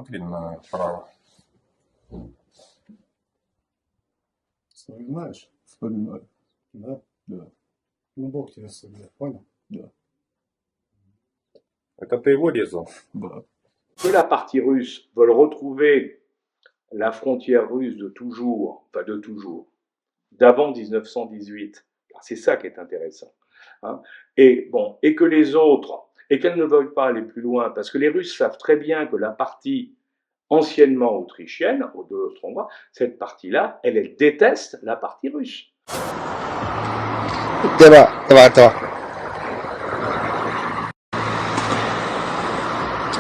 длинное право. Вспоминаешь? Вспоминаю. Да? Да. Ну, Бог тебя судит, понял? Да. Это ты его резал? Да. Que la partie russe veulent retrouver la frontière russe de toujours, d'avant 1918. C'est ça qui est intéressant. Hein. Et que les autres, et qu'elles ne veulent pas aller plus loin, parce que les Russes savent très bien que la partie anciennement autrichienne, de l'Austro-Hongrois, cette partie-là, elle déteste la partie russe.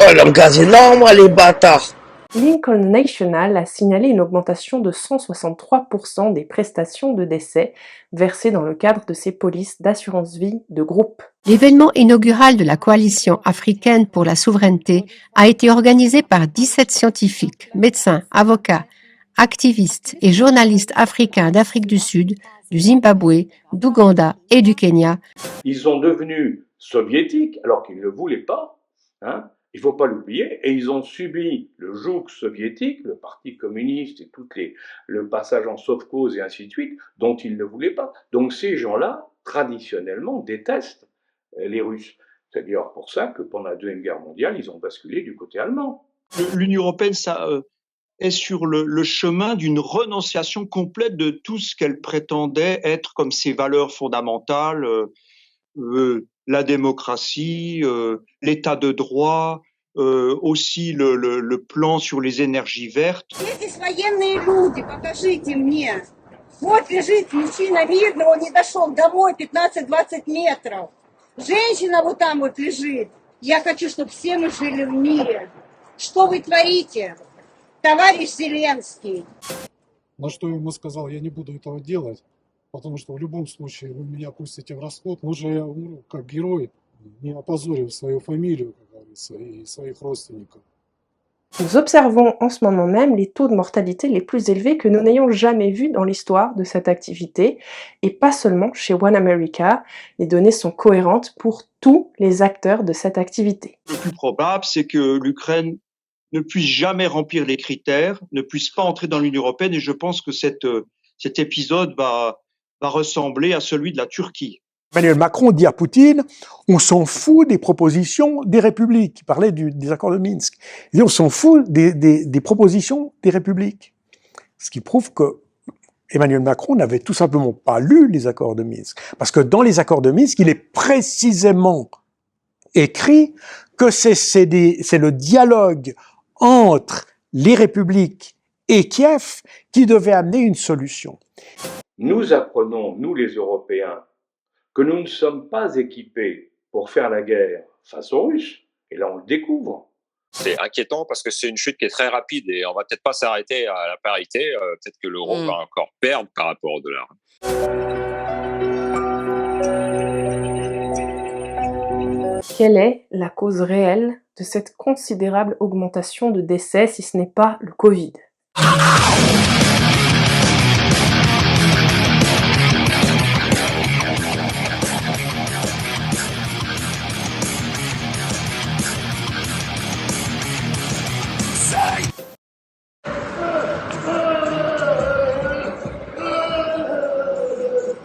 Oh, leur gaz énorme, les bâtards! Lincoln National a signalé une augmentation de 163% des prestations de décès versées dans le cadre de ses polices d'assurance-vie de groupe. L'événement inaugural de la Coalition africaine pour la souveraineté a été organisé par 17 scientifiques, médecins, avocats, activistes et journalistes africains d'Afrique du Sud, du Zimbabwe, d'Ouganda et du Kenya. Ils sont devenus soviétiques alors qu'ils ne le voulaient pas, hein. Il ne faut pas l'oublier, et ils ont subi le joug soviétique, le Parti communiste et le passage en sauve-cause et ainsi de suite, dont ils ne voulaient pas. Donc ces gens-là, traditionnellement, détestent les Russes. C'est d'ailleurs pour ça que pendant la Deuxième Guerre mondiale, ils ont basculé du côté allemand. L'Union européenne, est sur le chemin d'une renonciation complète de tout ce qu'elle prétendait être comme ses valeurs fondamentales, la démocratie, l'état de droit, aussi le plan sur les énergies vertes. Здесь военные люди, покажите мне. Вот лежит мужчина, видно, он не дошел домой 15-20 метров. Женщина вот там вот лежит. Я хочу, чтобы все мы жили в мире. Что вы творите, товарищ Зеленский? На что я ему сказал, я не буду этого делать. Потому что в любом случае вы меня пустите в расход. Лучше я умру как герой, не опозорив свою фамилию, как говорится, и своих родственников. Nous observons en ce moment même les taux de mortalité les plus élevés que nous n'ayons jamais vus dans l'histoire de cette activité, et pas seulement chez One America. Les données sont cohérentes pour tous les acteurs de cette activité. Le plus probable, c'est que l'Ukraine ne puisse jamais remplir les critères, ne puisse pas entrer dans l'Union européenne, et je pense que cet épisode va ressembler à celui de la Turquie. Emmanuel Macron dit à Poutine, on s'en fout des propositions des républiques. Il parlait des accords de Minsk. Il dit, on s'en fout des propositions des républiques. Ce qui prouve que Emmanuel Macron n'avait tout simplement pas lu les accords de Minsk. Parce que dans les accords de Minsk, il est précisément écrit que c'est le dialogue entre les républiques et Kiev qui devait amener une solution. Nous apprenons, nous les Européens, que nous ne sommes pas équipés pour faire la guerre face aux Russes. Et là, on le découvre. C'est inquiétant parce que c'est une chute qui est très rapide et on va peut-être pas s'arrêter à la parité. Peut-être que l'euro va encore perdre par rapport au dollar. Quelle est la cause réelle de cette considérable augmentation de décès si ce n'est pas le Covid ?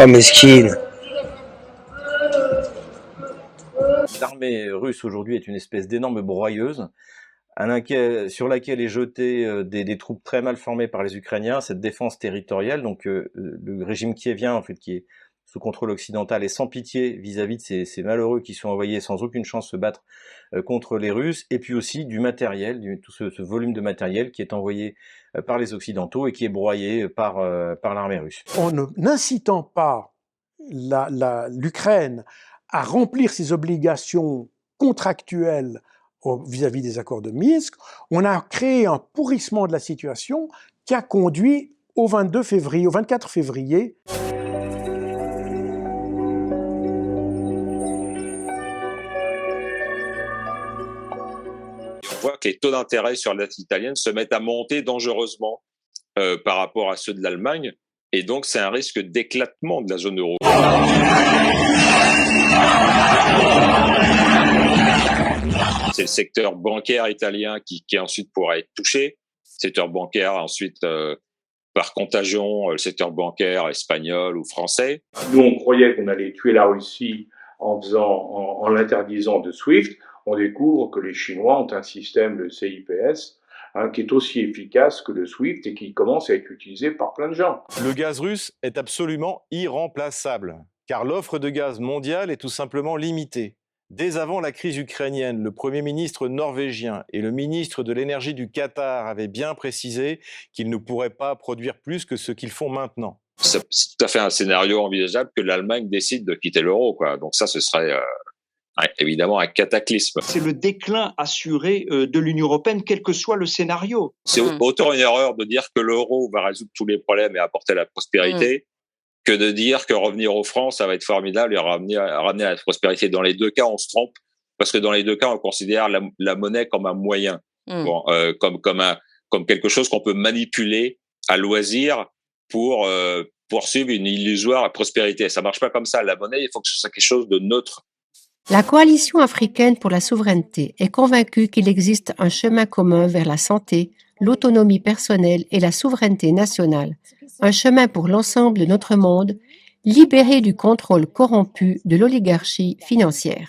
Oh, mesquine. L'armée russe aujourd'hui est une espèce d'énorme broyeuse sur laquelle est jetée des troupes très mal formées par les Ukrainiens, cette défense territoriale. Donc le régime kievien, en fait, qui est sous contrôle occidental, est sans pitié vis-à-vis de ces malheureux qui sont envoyés sans aucune chance se battre contre les Russes, et puis aussi du matériel, tout ce volume de matériel qui est envoyé par les Occidentaux et qui est broyé par l'armée russe. En n'incitant pas l'Ukraine à remplir ses obligations contractuelles vis-à-vis des accords de Minsk, on a créé un pourrissement de la situation qui a conduit au 24 février. On voit que les taux d'intérêt sur la dette italienne se mettent à monter dangereusement par rapport à ceux de l'Allemagne, et donc c'est un risque d'éclatement de la zone euro. C'est c'est le secteur bancaire italien qui ensuite pourrait être touché. Secteur bancaire ensuite par contagion, le secteur bancaire espagnol ou français. Nous, on croyait qu'on allait tuer la Russie en l'interdisant de SWIFT. On découvre que les Chinois ont un système de CIPS qui est aussi efficace que le SWIFT et qui commence à être utilisé par plein de gens. Le gaz russe est absolument irremplaçable, car l'offre de gaz mondiale est tout simplement limitée. Dès avant la crise ukrainienne, le Premier ministre norvégien et le ministre de l'énergie du Qatar avaient bien précisé qu'ils ne pourraient pas produire plus que ce qu'ils font maintenant. C'est tout à fait un scénario envisageable que l'Allemagne décide de quitter l'euro, quoi. Donc ça, ce serait évidemment un cataclysme. C'est le déclin assuré de l'Union européenne, quel que soit le scénario. C'est autant une erreur de dire que l'euro va résoudre tous les problèmes et apporter la prospérité que de dire que revenir au franc, ça va être formidable et ramener la prospérité. Dans les deux cas, on se trompe parce que dans les deux cas, on considère la monnaie comme un moyen, comme quelque chose qu'on peut manipuler à loisir pour poursuivre une illusoire prospérité. Ça marche pas comme ça. La monnaie, il faut que ce soit quelque chose de neutre. La coalition africaine pour la souveraineté est convaincue qu'il existe un chemin commun vers la santé, l'autonomie personnelle et la souveraineté nationale, un chemin pour l'ensemble de notre monde, libéré du contrôle corrompu de l'oligarchie financière.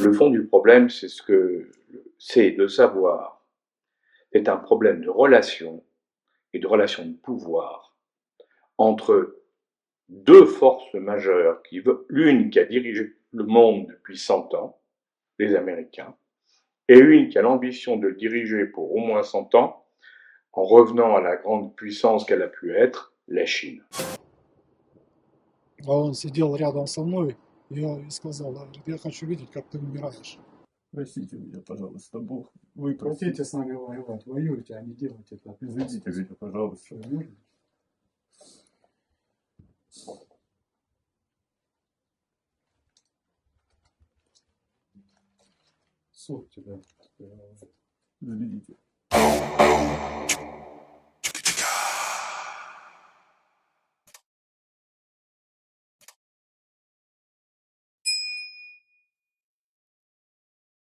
Le fond du problème, c'est de savoir, c'est un problème de relation et de relation de pouvoir entre deux forces majeures, l'une qui a dirigé le monde depuis 100 ans, les Américains, et une qui a l'ambition de le diriger pour au moins 100 ans, en revenant à la grande puissance qu'elle a pu être, la Chine. А он сидел рядом со мной, и сказал, говорит, я хочу видеть, как ты умираешь. Простите меня, пожалуйста, Бог. Вы Хотите с нами воевать, воюйте, а не делайте это. Извините меня, пожалуйста. Суд тебя. Извините.